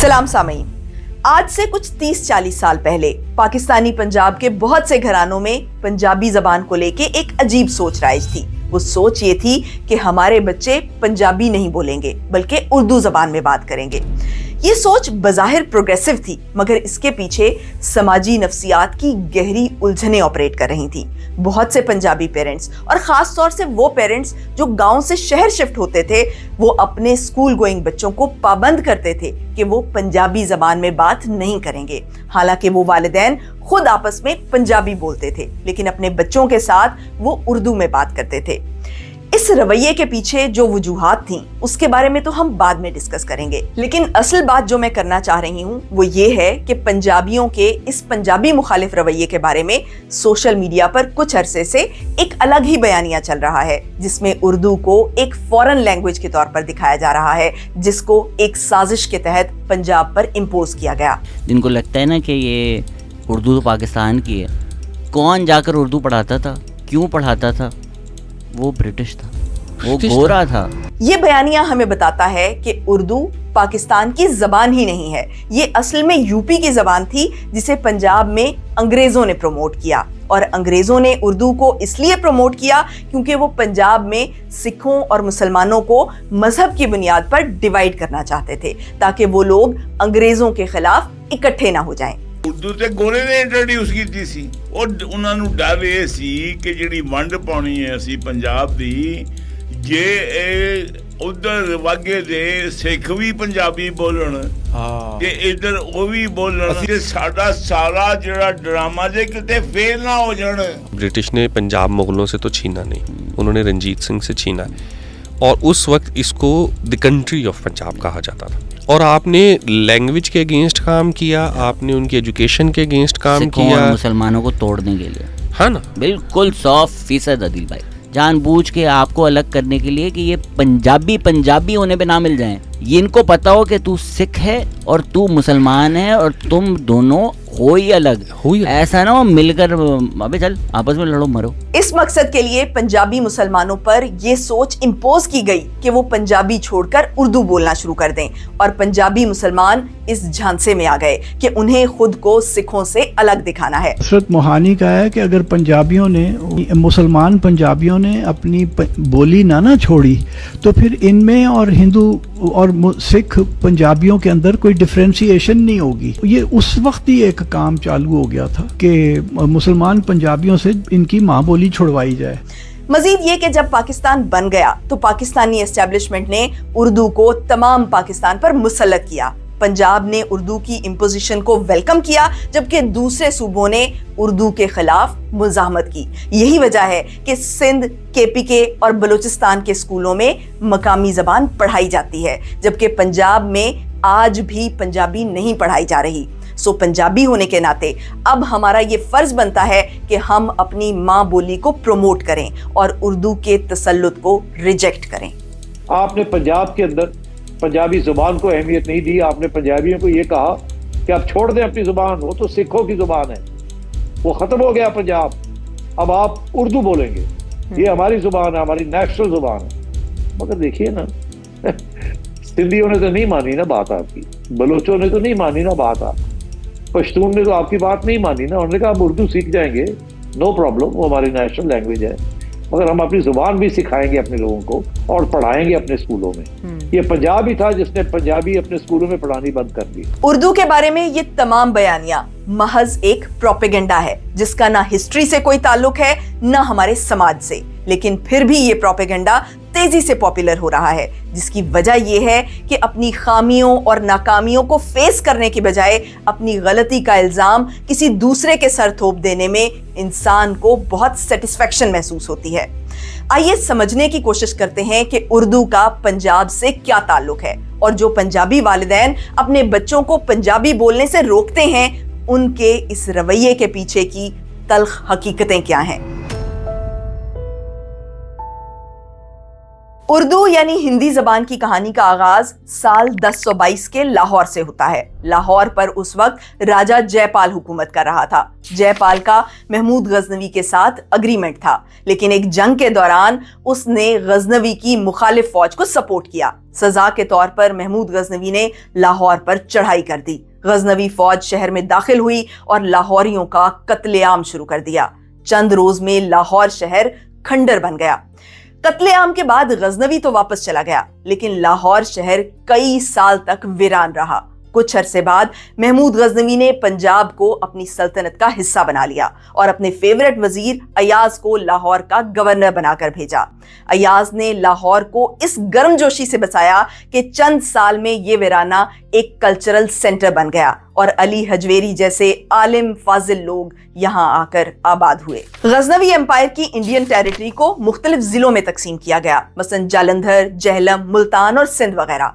सलाम सामीन। आज से कुछ 30-40 साल पहले पाकिस्तानी पंजाब के बहुत से घरानों में पंजाबी जबान को लेके एक अजीब सोच राइज थी। वो सोच ये थी कि हमारे बच्चे पंजाबी नहीं बोलेंगे बल्कि उर्दू जबान में बात करेंगे। ये सोच बज़ाहिर प्रोग्रेसिव थी, मगर इसके पीछे समाजी नफ्सियात की गहरी उलझनें ऑपरेट कर रही थी। बहुत से पंजाबी पेरेंट्स और ख़ास तौर से वो पेरेंट्स जो गांव से शहर शिफ्ट होते थे, वो अपने स्कूल गोइंग बच्चों को पाबंद करते थे कि वो पंजाबी ज़बान में बात नहीं करेंगे। हालांकि वो वालिदैन खुद आपस में पंजाबी बोलते थे, लेकिन अपने बच्चों के साथ वो उर्दू में बात करते थे। इस रवैये के पीछे जो वजूहात थीं, उसके बारे में तो हम बाद में डिस्कस करेंगे, लेकिन असल बात जो मैं करना चाह रही हूँ वो ये है कि पंजाबियों के इस पंजाबी मुखालिफ रवैये के बारे में सोशल मीडिया पर कुछ अरसे से एक अलग ही बयानिया चल रहा है, जिसमें उर्दू को एक फॉरेन लैंग्वेज के तौर पर दिखाया जा रहा है, जिसको एक साजिश के तहत पंजाब पर इम्पोज किया गया। जिनको लगता है ना कि ये उर्दू तो पाकिस्तान की है, कौन जाकर उर्दू पढ़ाता था, क्यों पढ़ाता था? वो ब्रिटिश था, वो गोरा था। ये बयानिया हमें बताता है कि उर्दू पाकिस्तान की जबान ही नहीं है, ये असल में यूपी की जबान थी, जिसे पंजाब में अंग्रेजों ने प्रमोट किया। और अंग्रेजों ने उर्दू को इसलिए प्रमोट किया क्योंकि वो पंजाब में सिखों और मुसलमानों को मजहब की बुनियाद पर डिवाइड करना चाहते थे, ताकि वो लोग अंग्रेजों के खिलाफ इकट्ठे ना हो जाएं। ਉਰਦੂ ਤੇ ਗੋਰੇ ਨੇ ਇੰਟਰੋਡਿਊਸ ਕੀਤੀ ਸੀ। ਉਹ ਉਹਨਾਂ ਨੂੰ ਡਰ ਇਹ ਸੀ ਕਿ ਜਿਹੜੀ ਵੰਡ ਪਾਉਣੀ ਹੈ ਅਸੀਂ ਪੰਜਾਬ ਦੀ, ਜੇ ਇਹ ਉਧਰ ਵਾਗੇ ਦੇ ਸਿੱਖ ਵੀ ਪੰਜਾਬੀ ਬੋਲਣ ਤੇ ਇਧਰ ਉਹ ਵੀ ਬੋਲਣ ਤੇ ਸਾਡਾ ਸਾਰਾ ਜਿਹੜਾ ਡਰਾਮਾ ਜੇ ਕਿਤੇ ਫੇਲ ਨਾ ਹੋ ਜਾਣ। ब्रिटिश ने पंजाब मुगलों से तो छीना नहीं, उन्होंने रंजीत सिंह से छीना, और उस वक्त इसको द कंट्री ऑफ पंजाब कहा जाता था। और आपने लैंग्वेज के अगेंस्ट काम किया, आपने उनकी एजुकेशन के अगेंस्ट काम किया, और मुसलमानों को तोड़ने के लिए। हाँ ना, बिल्कुल 100% अदिल भाई, जानबूझ के आपको अलग करने के लिए कि ये पंजाबी होने पे ना मिल जाएं। ये इनको पता हो कि तू सिख है और तू मुसलमान है और तुम दोनों हो ही अलग, ऐसा ना हो मिलकर अबे चल आपस में लड़ो मरो। इस मकसद के लिए पंजाबी मुसलमानों पर ये सोच इम्पोज की गई कि वो पंजाबी छोड़कर उर्दू बोलना शुरू कर दें, और पंजाबी मुसलमान इस झांसे में आ गए कि उन्हें खुद को सिखों से अलग दिखाना है। हसरत मोहानी का है कि अगर पंजाबियों ने, मुसलमान पंजाबियों ने अपनी बोली ना छोड़ी तो फिर इनमें और हिंदू और सिख पंजाबियों के अंदर कोई डिफरेंशिएशन नहीं होगी। ये उस वक्त ही एक काम चालू हो गया था कि मुसलमान पंजाबियों से इनकी माँ बोली छुड़वाई जाए। मजीद ये कि जब पाकिस्तान बन गया तो पाकिस्तानी एस्टेब्लिशमेंट ने उर्दू को तमाम पाकिस्तान पर मुसल्लत किया। पंजाब ने उर्दू की इम्पोजिशन को वेलकम किया, जबकि दूसरे सूबों ने उर्दू के खिलाफ मुजाहमत की। यही वजह है कि सिंध, KPK और बलूचिस्तान के स्कूलों में मकामी जबान पढ़ाई जाती है, जबकि पंजाब में आज भी पंजाबी नहीं पढ़ाई जा रही। सो पंजाबी होने के नाते अब हमारा ये फर्ज बनता है कि हम अपनी माँ बोली को प्रमोट करें और उर्दू के तसल्लुत को रिजेक्ट करें। आपने पंजाब के अंदर पंजाबी जुबान को अहमियत नहीं दी। आपने पंजाबियों को ये कहा कि आप छोड़ दें अपनी जुबान, वो तो सिखों की जुबान है, वो खत्म हो गया पंजाब, अब आप उर्दू बोलेंगे, ये हमारी जुबान है, हमारी नेशनल जुबान है। मगर देखिए ना, सिंधियों ने तो नहीं मानी ना बात आपकी, बलोचों ने तो नहीं मानी ना बात आपकी, पश्तून ने तो आपकी बात नहीं मानी ना। उन्होंने कहा हम उर्दू सीख जाएंगे, नो प्रॉब्लम, वो हमारी नेशनल लैंग्वेज है, मगर हम अपनी जुबान भी सिखाएंगे अपने लोगों को और पढ़ाएंगे अपने स्कूलों में। ये पंजाब ही था जिसने पंजाबी अपने स्कूलों में पढ़ानी बंद कर दी। उर्दू के बारे में ये तमाम बयानियां महज एक प्रोपेगेंडा है, जिसका ना हिस्ट्री से कोई ताल्लुक है ना हमारे समाज से, लेकिन फिर भी ये प्रोपेगेंडा तेजी से पॉपुलर हो रहा है, जिसकी वजह यह है कि अपनी खामियों और नाकामियों को फेस करने की बजाय अपनी गलती का इल्जाम किसी दूसरे के सर थोप देने में इंसान को बहुत सेटिस्फेक्शन महसूस होती है। आइए समझने की कोशिश करते हैं कि उर्दू का पंजाब से क्या ताल्लुक है, और जो पंजाबी वालिदैन अपने बच्चों को पंजाबी बोलने से रोकते हैं, उनके इस रवैये के पीछे की तल्ख हकीकतें क्या हैं। اردو یعنی ہندی زبان کی کہانی کا آغاز سال 1022 کے لاہور سے ہوتا ہے۔ لاہور پر اس وقت راجہ جے پال حکومت کر رہا تھا۔ جے پال کا محمود غزنوی کے ساتھ اگریمنٹ تھا، لیکن ایک جنگ کے دوران اس نے غزنوی کی مخالف فوج کو سپورٹ کیا۔ سزا کے طور پر محمود غزنوی نے لاہور پر چڑھائی کر دی۔ غزنوی فوج شہر میں داخل ہوئی اور لاہوریوں کا قتل عام شروع کر دیا۔ چند روز میں لاہور شہر کھنڈر بن گیا۔ قتل عام کے بعد غزنوی تو واپس چلا گیا، لیکن لاہور شہر کئی سال تک ویران رہا۔ کچھ عرصے بعد محمود غزنوی نے پنجاب کو اپنی سلطنت کا حصہ بنا لیا اور اپنے فیورٹ وزیر ایاز کو لاہور کا گورنر بنا کر بھیجا۔ ایاز نے لاہور کو اس گرم جوشی سے بچایا کہ چند سال میں یہ ویرانہ ایک کلچرل سینٹر بن گیا اور علی حجویری جیسے عالم فاضل لوگ یہاں آ کر آباد ہوئے۔ غزنوی امپائر کی انڈین ٹیریٹری کو مختلف ضلعوں میں تقسیم کیا گیا، مثلا جالندھر، جہلم، ملتان اور سندھ وغیرہ۔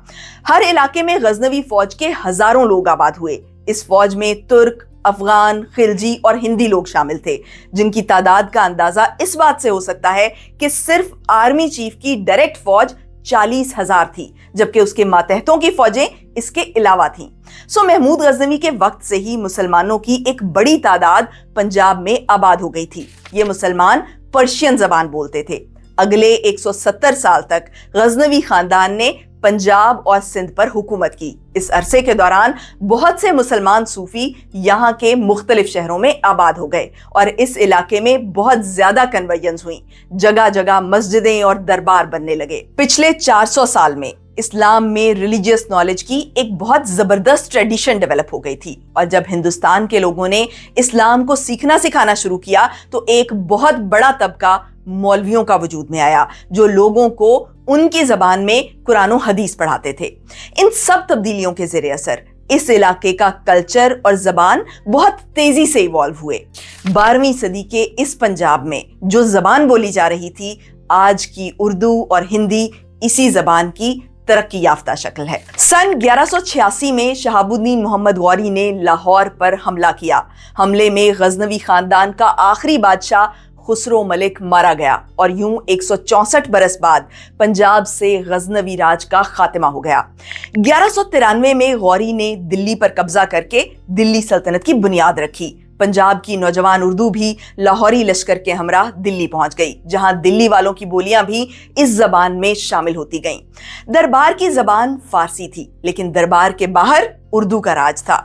ہر علاقے میں غزنوی فوج کے ہزاروں لوگ آباد ہوئے۔ اس فوج میں ترک، افغان، خلجی اور ہندی لوگ شامل تھے، جن کی تعداد کا اندازہ اس بات سے ہو سکتا ہے کہ صرف آرمی چیف کی ڈائریکٹ فوج 40,000 تھی، جبکہ اس کے ماتحتوں کی فوجیں اس کے علاوہ تھیں۔ محمود غزنوی کے وقت سے ہی مسلمانوں کی ایک بڑی تعداد پنجاب میں آباد ہو گئی تھی۔ یہ مسلمان پرشین زبان بولتے تھے۔ اگلے 170 سال تک غزنوی خاندان نے پنجاب اور سندھ پر حکومت کی۔ اس عرصے کے دوران بہت سے مسلمان صوفی یہاں کے مختلف شہروں میں آباد ہو گئے اور اس علاقے میں بہت زیادہ کنورژنز ہوئیں۔ جگہ جگہ مسجدیں اور دربار بننے لگے۔ پچھلے 400 سال میں اسلام میں ریلیجیس نالج کی ایک بہت زبردست ٹریڈیشن ڈیولپ ہو گئی تھی، اور جب ہندوستان کے لوگوں نے اسلام کو سیکھنا سکھانا شروع کیا تو ایک بہت بڑا طبقہ مولویوں کا وجود میں آیا، جو لوگوں کو ان کی زبان میں قرآن و حدیث پڑھاتے تھے۔ ان سب تبدیلیوں کے زیر اثر اس علاقے کا کلچر اور زبان بہت تیزی سے ایوالو ہوئے۔ 12ویں صدی کے اس پنجاب میں جو زبان بولی جا رہی تھی، آج کی اردو اور ہندی اسی زبان کی ترقی یافتہ شکل ہے۔ سن 1186 میں شہاب الدین محمد غوری نے لاہور پر حملہ کیا۔ حملے میں غزنوی خاندان کا آخری بادشاہ خسرو ملک مارا گیا اور یوں 164 برس بعد پنجاب سے غزنوی راج کا خاتمہ ہو گیا۔ 1193 میں غوری نے دلی پر قبضہ کر کے دلی سلطنت کی بنیاد رکھی۔ پنجاب کی نوجوان اردو بھی لاہوری لشکر کے ہمراہ دلی پہنچ گئی، جہاں دلی والوں کی بولیاں بھی اس زبان میں شامل ہوتی گئیں۔ دربار کی زبان فارسی تھی، لیکن دربار کے باہر اردو کا راج تھا۔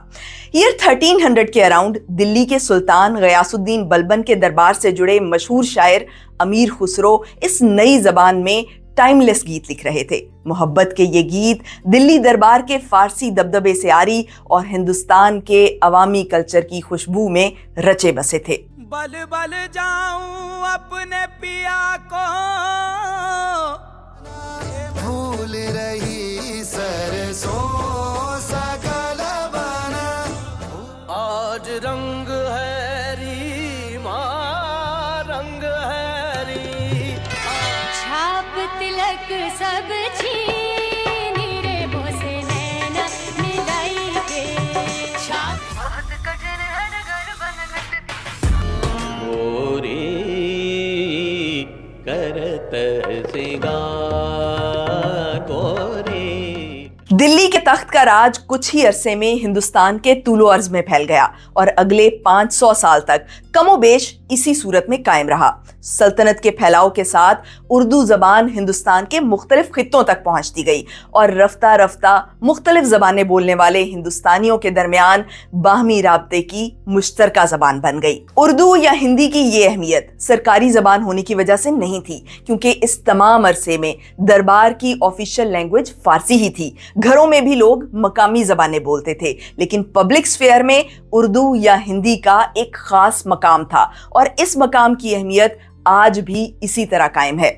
ایئر 1300 کے اراؤنڈ دلی کے سلطان غیاث الدین بلبن کے دربار سے جڑے مشہور شاعر امیر خسرو اس نئی زبان میں ٹائم لیس گیت لکھ رہے تھے۔ محبت کے یہ گیت دلی دربار کے فارسی دبدبے سے آری اور ہندوستان کے عوامی کلچر کی خوشبو میں رچے بسے تھے۔ بل بل جاؤں اپنے پیا کو، بھول رہی سرسوں سا گلبنا، آج رنگ ہے ریما رنگ ہے ری، چھاپ تلک سب چھینی رے بوسے نینا ملائی کے، چھاپ بہت کٹن ہے نگر بن گھٹ گوری کرت سگار گوری۔ دلی کے تخت کا راج کچھ ہی عرصے میں ہندوستان کے طول و عرض میں پھیل گیا اور اگلے 500 سال تک کم و بیش اسی صورت میں قائم رہا۔ سلطنت کے پھیلاؤ کے ساتھ اردو زبان ہندوستان کے مختلف خطوں تک پہنچتی گئی اور رفتہ رفتہ مختلف زبانیں بولنے والے ہندوستانیوں کے درمیان باہمی رابطے کی مشترکہ زبان بن گئی۔ اردو یا ہندی کی یہ اہمیت سرکاری زبان ہونے کی وجہ سے نہیں تھی، کیونکہ اس تمام عرصے میں دربار کی آفیشیل لینگویج فارسی ہی تھی۔ گھروں میں بھی لوگ مقامی زبانیں بولتے تھے، لیکن پبلک سفیئر میں اردو یا ہندی کا ایک خاص مقام تھا اور اس مقام کی اہمیت آج بھی اسی طرح قائم ہے۔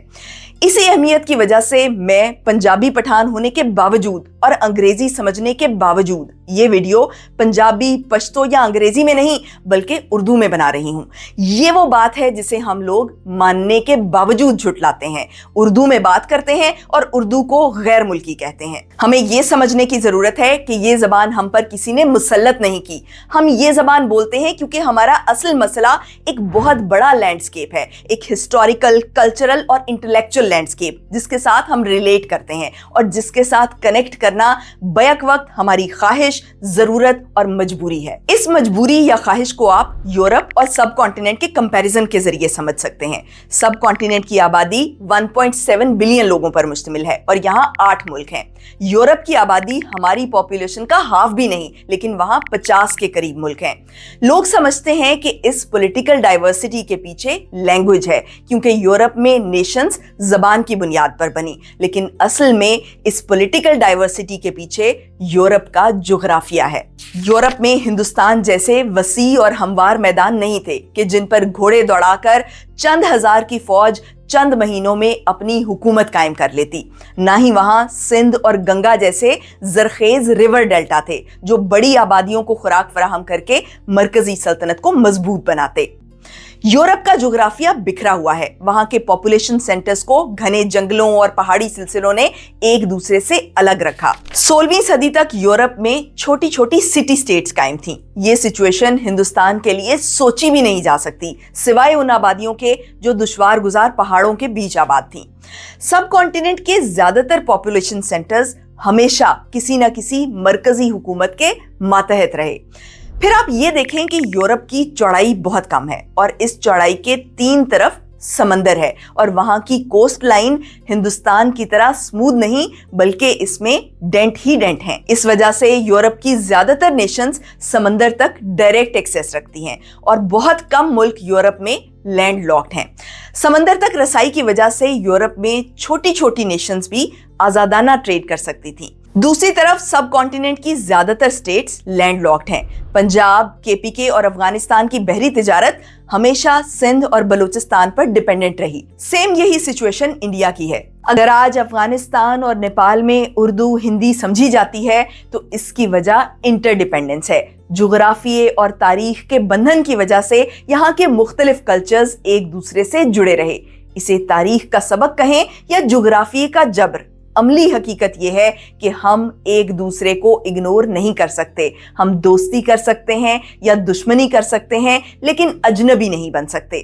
اسی اہمیت کی وجہ سے میں پنجابی پٹھان ہونے کے باوجود और अंग्रेजी समझने के बावजूद ये वीडियो पंजाबी, पश्तो या अंग्रेजी में नहीं बल्कि उर्दू में बना रही हूं। ये वो बात है जिसे हम लोग मानने के बावजूद झुठलाते हैं, उर्दू में बात करते हैं और उर्दू को गैर मुल्की कहते हैं। हमें ये समझने की जरूरत है कि ये जबान हम पर किसी ने मुसल्लत नहीं की। हम ये जबान बोलते हैं क्योंकि हमारा असल मसला एक बहुत बड़ा लैंडस्केप है, एक हिस्टोरिकल, कल्चरल और इंटेलेक्चुअल लैंडस्केप जिसके साथ हम रिलेट करते हैं और जिसके साथ कनेक्ट करना बैक वक्त हमारी ख्वाहिश, जरूरत और मजबूरी है। इस मजबूरी या ख्वाहिश को आप यूरोप और सब कॉन्टिनेंट के कंपैरिजन के जरिए समझ सकते हैं। सब कॉन्टिनेंट की आबादी 1.7 बिलियन लोगों पर मुश्तमिल है और यहाँ 8 मुल्क हैं। यूरोप की आबादी हमारी पॉपुलेशन का हाफ भी नहीं, लेकिन वहां 50 के करीब मुल्क हैं। लोग समझते हैं कि इस पॉलिटिकल डाइवर्सिटी के पीछे लैंग्वेज है क्योंकि यूरोप में नेशंस जबान की बुनियाद पर बनी, लेकिन असल में इस पॉलिटिकल डाइवर्सिटी के पीछे यूरोप का जोग्राफिया है। यूरोप में हिंदुस्तान जैसे वसी और हमवार मैदान नहीं थे कि जिन पर घोड़े दौड़ाकर चंद हजार की फौज चंद महीनों में अपनी हुकूमत कायम कर लेती। ना ही वहां सिंध और गंगा जैसे जरखेज रिवर डेल्टा थे जो बड़ी आबादियों को खुराक फराहम करके मरकजी सल्तनत को मजबूत बनाते। यूरोप का जोग्राफिया बिखरा हुआ है। वहां के पॉपुलेशन सेंटर्स को घने जंगलों और पहाड़ी सिलसिलों ने एक दूसरे से अलग रखा। 16वीं सदी तक यूरोप में छोटी छोटी सिटी स्टेट्स कायम थीं। ये सिचुएशन हिंदुस्तान के लिए सोची भी नहीं जा सकती, सिवाय उन आबादियों के जो दुश्वार गुजार पहाड़ों के बीच आबाद थीं। सब कॉन्टिनेंट के ज्यादातर पॉपुलेशन सेंटर्स हमेशा किसी न किसी मरकजी हुकूमत के मातहत रहे। फिर आप ये देखें कि यूरोप की चौड़ाई बहुत कम है और इस चौड़ाई के 3 तरफ समंदर है और वहां की कोस्ट लाइन हिंदुस्तान की तरह स्मूथ नहीं बल्कि इसमें डेंट ही डेंट हैं। इस वजह से यूरोप की ज्यादातर नेशंस समंदर तक डायरेक्ट एक्सेस रखती हैं और बहुत कम मुल्क यूरोप में लैंड लॉक्ड हैं। समंदर तक रसाई की वजह से यूरोप में छोटी छोटी नेशंस भी आजादाना ट्रेड कर सकती थी। दूसरी तरफ सब कॉन्टिनेंट की ज्यादातर स्टेट्स लैंड लॉक्ड हैं। पंजाब, केपीके और अफगानिस्तान की बहरी तिजारत हमेशा सिंध और बलूचिस्तान पर डिपेंडेंट रही। सेम यही सिचुएशन इंडिया की है। अगर आज अफगानिस्तान और नेपाल में उर्दू, हिंदी समझी जाती है तो इसकी वजह इंटरडिपेंडेंस है। जुग्राफिये और तारीख के बंधन की वजह से यहाँ के मुख्तलिफ कल्चर्स एक दूसरे से जुड़े रहे। इसे तारीख का सबक कहें या जुग्राफिये का जबर, अमली हकीकत यह है कि हम एक दूसरे को इग्नोर नहीं कर सकते। हम दोस्ती कर सकते हैं या दुश्मनी कर सकते हैं, लेकिन अजनबी नहीं बन सकते।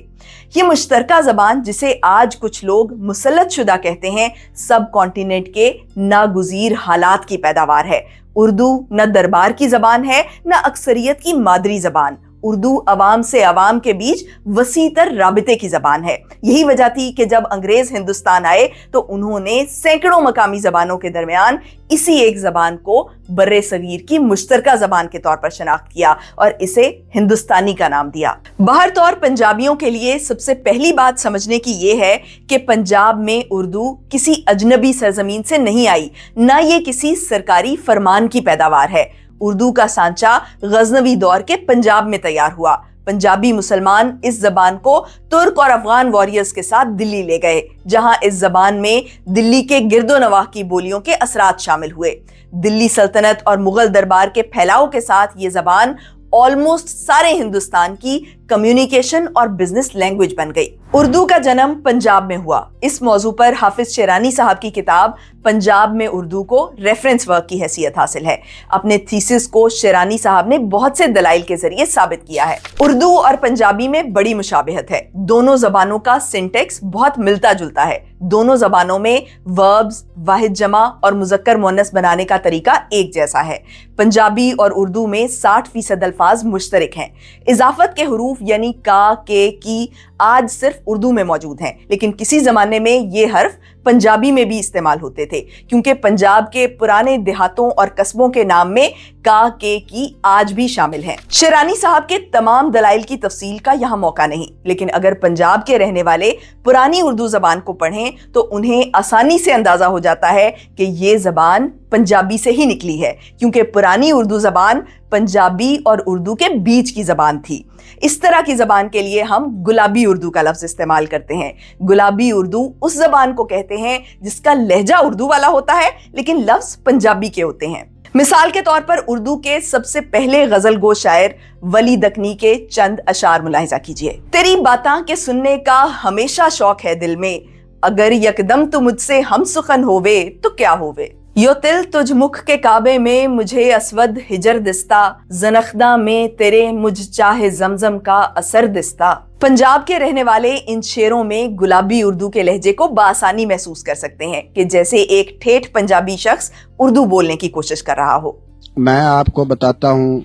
ये मुश्तरका ज़बान जिसे आज कुछ लोग मुसल्लत शुदा कहते हैं, सब कॉन्टिनेंट के नागुज़ीर हालात की पैदावार है। उर्दू न दरबार की ज़बान है न अक्सरियत की मादरी ज़बान। उर्दू अवाम से अवाम के बीच वसीतर राबिते की जबान है। यही वजह थी कि जब अंग्रेज हिंदुस्तान आए तो उन्होंने सैकड़ों मकामी जबानों के दरमियान इसी एक जबान को बर्रे सगीर की मुश्तरका जबान के तौर पर शनाख्त किया और इसे हिंदुस्तानी का नाम दिया। बाहर तौर पंजाबियों के लिए सबसे पहली बात समझने की ये है कि पंजाब में उर्दू किसी अजनबी सरजमीन से नहीं आई, ना ये किसी सरकारी फरमान की पैदावार है। उर्दू का सांचा गजनवी दौर के पंजाब में तैयार हुआ। पंजाबी मुसलमान इस जबान को तुर्क और अफगान वॉरियर्स के साथ दिल्ली ले गए, जहां इस जबान में दिल्ली के गिरदो नवाह की बोलियों के असरात शामिल हुए। दिल्ली सल्तनत और मुगल दरबार के फैलाव के साथ ये जबान ऑलमोस्ट सारे हिंदुस्तान की कम्युनिकेशन और बिजनेस लैंग्वेज बन गई। उर्दू का जन्म पंजाब में हुआ। इस मौजू पर हाफिज शेरानी साहब की किताब पंजाब में उर्दू को रेफरेंस वर्क की हैसियत हासिल है। अपने थीसिस को शेरानी साहब ने बहुत से दलाइल के जरिए साबित किया है। उर्दू और पंजाबी में बड़ी मुशाबिहत है। दोनों जबानों का सिंटेक्स बहुत मिलता जुलता है। दोनों जबानों में वर्ब्स, वाहिद जमा और मुजक्कर मुअन्नस बनाने का तरीका एक जैसा है। पंजाबी और उर्दू में 60% अल्फाज मुश्तरक हैं। इजाफत के हरूफ यानी का, के, की आज सिर्फ उर्दू में मौजूद हैं, लेकिन किसी जमाने में ये हर्फ पंजाबी में भी इस्तेमाल होते थे, क्योंकि पंजाब के पुराने देहातों और कस्बों के नाम में کا کے کی آج بھی شامل ہیں۔ شیرانی صاحب کے تمام دلائل کی تفصیل کا یہاں موقع نہیں، لیکن اگر پنجاب کے رہنے والے پرانی اردو زبان کو پڑھیں تو انہیں آسانی سے اندازہ ہو جاتا ہے کہ یہ زبان پنجابی سے ہی نکلی ہے، کیونکہ پرانی اردو زبان پنجابی اور اردو کے بیچ کی زبان تھی۔ اس طرح کی زبان کے لیے ہم گلابی اردو کا لفظ استعمال کرتے ہیں۔ گلابی اردو اس زبان کو کہتے ہیں جس کا لہجہ اردو والا ہوتا ہے لیکن لفظ پنجابی کے ہوتے ہیں۔ مثال کے طور پر اردو کے سب سے پہلے غزل گو شاعر ولی دکنی کے چند اشعار ملاحظہ کیجئے۔ تیری باتاں کے سننے کا ہمیشہ شوق ہے دل میں، اگر یکدم تو مجھ سے ہم سخن ہووے تو کیا ہووے۔ یو تل تجھ مکھ کے کعبے میں مجھے اسود ہجر دستا، زنخدہ میں تیرے مجھ چاہ زمزم کا اثر دستا۔ پنجاب کے رہنے والے ان شعروں میں گلابی اردو کے لہجے کو بآسانی محسوس کر سکتے ہیں کہ جیسے ایک ٹھیٹھ پنجابی شخص اردو بولنے کی کوشش کر رہا ہو۔ میں آپ کو بتاتا ہوں،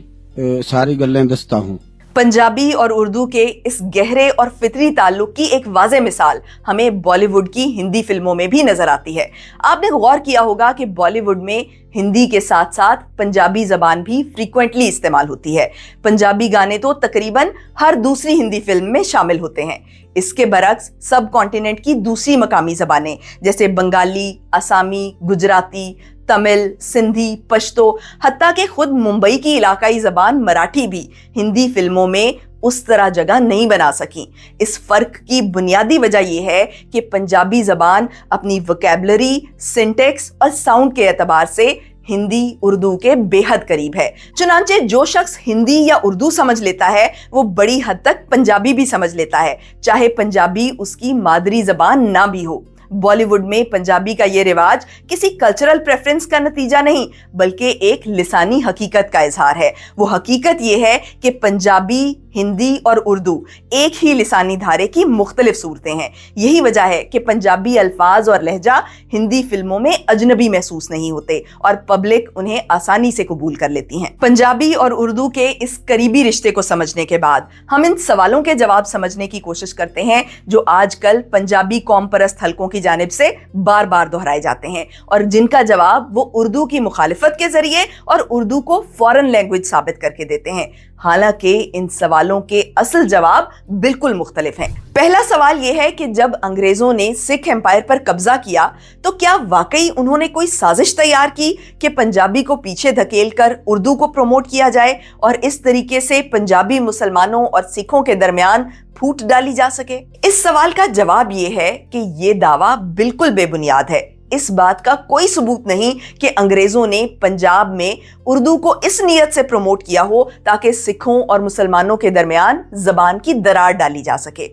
ساری گلیں دستا ہوں۔ پنجابی اور اردو کے اس گہرے اور فطری تعلق کی ایک واضح مثال ہمیں بالی ووڈ کی ہندی فلموں میں بھی نظر آتی ہے۔ آپ نے غور کیا ہوگا کہ بالی ووڈ میں ہندی کے ساتھ ساتھ پنجابی زبان بھی فریکوینٹلی استعمال ہوتی ہے۔ پنجابی گانے تو تقریباً ہر دوسری ہندی فلم میں شامل ہوتے ہیں۔ اس کے برعکس سب کانٹیننٹ کی دوسری مقامی زبانیں جیسے بنگالی، آسامی، گجراتی، تمل، سندھی، پشتو، حتیٰ کہ خود ممبئی کی علاقائی زبان مراٹھی بھی ہندی فلموں میں اس طرح جگہ نہیں بنا سکیں۔ اس فرق کی بنیادی وجہ یہ ہے کہ پنجابی زبان اپنی وکیبلری، سنٹیکس اور ساؤنڈ کے اعتبار سے ہندی اردو کے بے حد قریب ہے۔ چنانچہ جو شخص ہندی یا اردو سمجھ لیتا ہے وہ بڑی حد تک پنجابی بھی سمجھ لیتا ہے، چاہے پنجابی اس کی مادری زبان نہ بھی ہو۔ بالی ووڈ میں پنجابی کا یہ رواج کسی کلچرل پریفرنس کا نتیجہ نہیں بلکہ ایک لسانی حقیقت کا اظہار ہے۔ وہ حقیقت یہ ہے کہ پنجابی، ہندی اور اردو ایک ہی لسانی دھارے کی مختلف صورتیں ہیں۔ یہی وجہ ہے کہ پنجابی الفاظ اور لہجہ ہندی فلموں میں اجنبی محسوس نہیں ہوتے اور پبلک انہیں آسانی سے قبول کر لیتی ہیں۔ پنجابی اور اردو کے اس قریبی رشتے کو سمجھنے کے بعد ہم ان سوالوں کے جواب سمجھنے کی کوشش کرتے ہیں جو آج کل پنجابی قوم پرست حلقوں کی جانب سے بار بار دہرائے جاتے ہیں اور جن کا جواب وہ اردو کی مخالفت کے ذریعے اور اردو کو فورن لینگویج ثابت کر کے دیتے ہیں، حالانکہ ان سوالوں کے اصل جواب بالکل مختلف ہیں۔ پہلا سوال یہ ہے کہ جب انگریزوں نے سکھ امپائر پر قبضہ کیا تو کیا واقعی انہوں نے کوئی سازش تیار کی کہ پنجابی کو پیچھے دھکیل کر اردو کو پروموٹ کیا جائے اور اس طریقے سے پنجابی مسلمانوں اور سکھوں کے درمیان پھوٹ ڈالی جا سکے؟ اس سوال کا جواب یہ ہے کہ یہ دعویٰ بالکل بے بنیاد ہے۔ اس بات کا کوئی ثبوت نہیں کہ انگریزوں نے پنجاب میں اردو کو اس نیت سے پروموٹ کیا ہو تاکہ سکھوں اور مسلمانوں کے درمیان زبان کی درار ڈالی جا سکے۔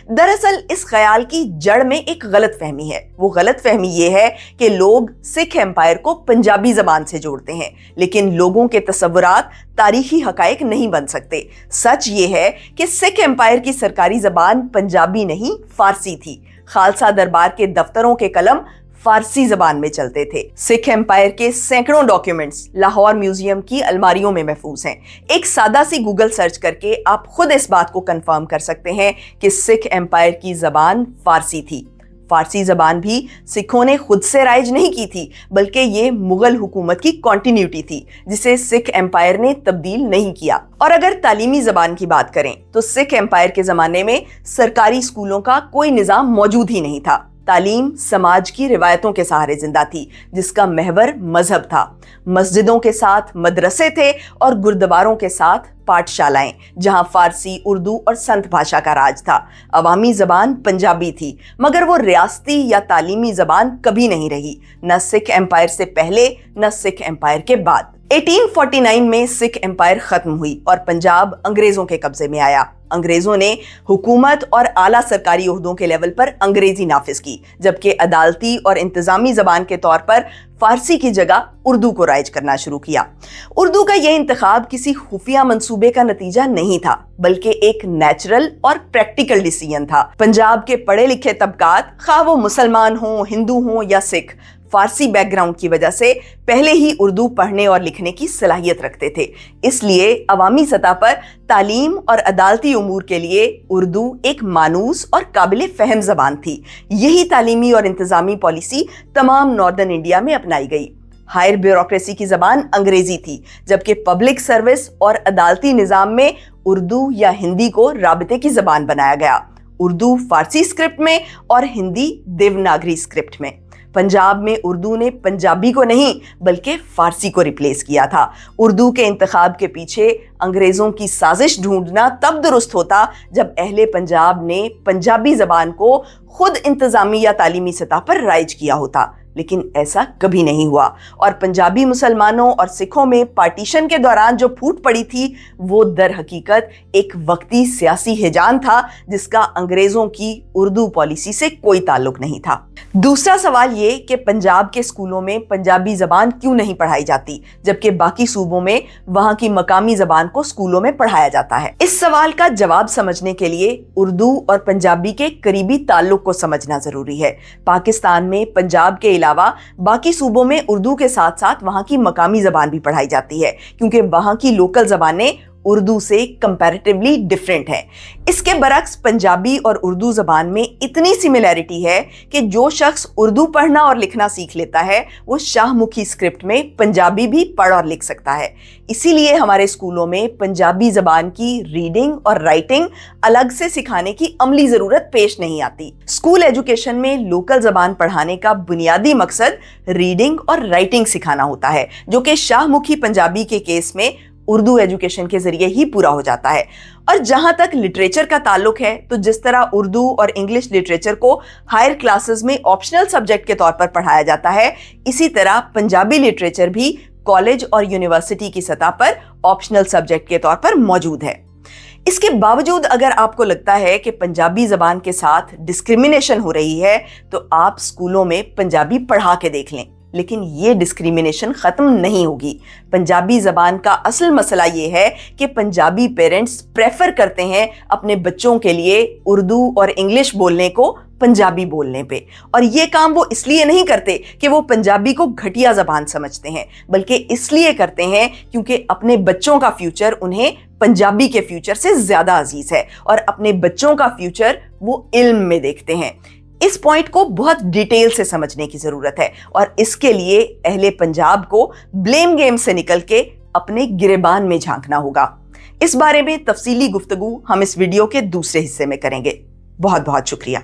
دراصل اس خیال کی جڑ میں ایک غلط فہمی ہے۔ وہ غلط فہمی یہ ہے کہ لوگ سکھ امپائر کو پنجابی زبان سے جوڑتے ہیں، لیکن لوگوں کے تصورات تاریخی حقائق نہیں بن سکتے۔ سچ یہ ہے کہ سکھ امپائر کی سرکاری زبان پنجابی نہیں فارسی تھی۔ خالصہ دربار کے دفتروں کے قلم فارسی زبان میں چلتے تھے۔ سکھ امپائر کے سینکڑوں ڈاکیومنٹس لاہور میوزیم کی الماریوں میں محفوظ ہیں۔ ایک سادہ سی گوگل سرچ کر کے آپ خود اس بات کو کنفرم کر سکتے ہیں کہ سکھ امپائر کی زبان فارسی تھی۔ فارسی زبان بھی سکھوں نے خود سے رائج نہیں کی تھی بلکہ یہ مغل حکومت کی کنٹینیوٹی تھی جسے سکھ امپائر نے تبدیل نہیں کیا۔ اور اگر تعلیمی زبان کی بات کریں تو سکھ امپائر کے زمانے میں سرکاری اسکولوں کا کوئی نظام موجود ہی نہیں تھا۔ تعلیم سماج کی روایتوں کے سہارے زندہ تھی جس کا محور مذہب تھا۔ مسجدوں کے ساتھ مدرسے تھے اور گردواروں کے ساتھ پاٹھ شالائیں جہاں فارسی، اردو اور سنت بھاشا کا راج تھا۔ عوامی زبان پنجابی تھی مگر وہ ریاستی یا تعلیمی زبان کبھی نہیں رہی، نہ سکھ امپائر سے پہلے نہ سکھ امپائر کے بعد۔ 1849 میں سکھ امپائر ختم ہوئی اور پنجاب انگریزوں کے قبضے میں آیا۔ انگریزوں نے حکومت اور اعلیٰ سرکاری عہدوں کے لیول پر انگریزی نافذ کی جبکہ عدالتی اور انتظامی زبان کے طور پر فارسی کی جگہ اردو کو رائج کرنا شروع کیا۔ اردو کا یہ انتخاب کسی خفیہ منصوبے کا نتیجہ نہیں تھا بلکہ ایک نیچرل اور پریکٹیکل ڈیسیژن تھا۔ پنجاب کے پڑھے لکھے طبقات خواہ وہ مسلمان ہوں، ہندو ہوں یا سکھ، فارسی بیک گراؤنڈ کی وجہ سے پہلے ہی اردو پڑھنے اور لکھنے کی صلاحیت رکھتے تھے۔ اس لیے عوامی سطح پر تعلیم اور عدالتی امور کے لیے اردو ایک مانوس اور قابل فہم زبان تھی۔ یہی تعلیمی اور انتظامی پالیسی تمام ناردرن انڈیا میں اپنائی گئی۔ हायर ब्यूरोक्रेसी की जबान अंग्रेजी थी, जबकि पब्लिक सर्विस और अदालती निजाम में उर्दू या हिंदी को राबिते की जबान बनाया गया। उर्दू फारसी स्क्रिप्ट में और हिंदी देवनागरी स्क्रिप्ट में। पंजाब में उर्दू ने पंजाबी को नहीं बल्कि फारसी को रिप्लेस किया था। उर्दू के इंतखाब के पीछे अंग्रेजों की साजिश ढूंढना तब दुरुस्त होता जब अहले पंजाब ने पंजाबी जबान को खुद इंतजामी या तालीमी सतह पर राइज किया होता, लेकिन ऐसा कभी नहीं हुआ। और पंजाबी मुसलमानों और सिखों में पार्टीशन के दौरान जो फूट पड़ी थी वो दर हकीकत एक वक्ती सियासी हिजान था जिसका अंग्रेजों की उर्दू पॉलिसी से कोई ताल्लुक नहीं था। दूसरा सवाल ये कि पंजाब के स्कूलों में पंजाबी जबान क्यों नहीं पढ़ाई जाती जबकि बाकी सूबों में वहां की मकामी जबान को स्कूलों में पढ़ाया जाता है। इस सवाल का जवाब समझने के लिए उर्दू और पंजाबी के करीबी ताल्लुक को समझना जरूरी है। पाकिस्तान में पंजाब के अलावा बाकी सूबों में उर्दू के साथ साथ वहां की मकामी जबान भी पढ़ाई जाती है क्योंकि वहां की लोकल जबानें उर्दू से कंपैरेटिवली डिफरेंट है। इसके बरक्स पंजाबी और उर्दू जबान में इतनी सिमिलैरिटी है कि जो शख्स उर्दू पढ़ना और लिखना सीख लेता है वो शाहमुखी स्क्रिप्ट में पंजाबी भी पढ़ और लिख सकता है। इसीलिए हमारे स्कूलों में पंजाबी जबान की रीडिंग और राइटिंग अलग से सिखाने की अमली जरूरत पेश नहीं आती। स्कूल एजुकेशन में लोकल जबान पढ़ाने का बुनियादी मकसद रीडिंग और राइटिंग सिखाना होता है, जो कि शाहमुखी पंजाबी के केस में उर्दू एजुकेशन के जरिए ही पूरा हो जाता है। और जहां तक लिटरेचर का ताल्लुक है तो जिस तरह उर्दू और इंग्लिश लिटरेचर को हायर क्लासेस में ऑप्शनल सब्जेक्ट के तौर पर पढ़ाया जाता है, इसी तरह पंजाबी लिटरेचर भी कॉलेज और यूनिवर्सिटी की सतह पर ऑप्शनल सब्जेक्ट के तौर पर मौजूद है। इसके बावजूद अगर आपको लगता है कि पंजाबी जबान के साथ डिस्क्रिमिनेशन हो रही है तो आप स्कूलों में पंजाबी पढ़ा के देख लें, लेकिन ये डिस्क्रिमिनेशन खत्म नहीं होगी। पंजाबी जबान का असल मसला ये है कि पंजाबी पेरेंट्स प्रेफर करते हैं अपने बच्चों के लिए उर्दू और इंग्लिश बोलने को पंजाबी बोलने पे, और ये काम वो इसलिए नहीं करते कि वो पंजाबी को घटिया जबान समझते हैं, बल्कि इसलिए करते हैं क्योंकि अपने बच्चों का फ्यूचर उन्हें पंजाबी के फ्यूचर से ज्यादा अजीज है और अपने बच्चों का फ्यूचर वो इल्म में देखते हैं। इस पॉइंट को बहुत डिटेल से समझने की जरूरत है और इसके लिए अहले पंजाब को ब्लेम गेम से निकल के अपने गिरेबान में झांकना होगा। इस बारे में तफसीली गुफ्तगू हम इस वीडियो के दूसरे हिस्से में करेंगे। बहुत बहुत शुक्रिया।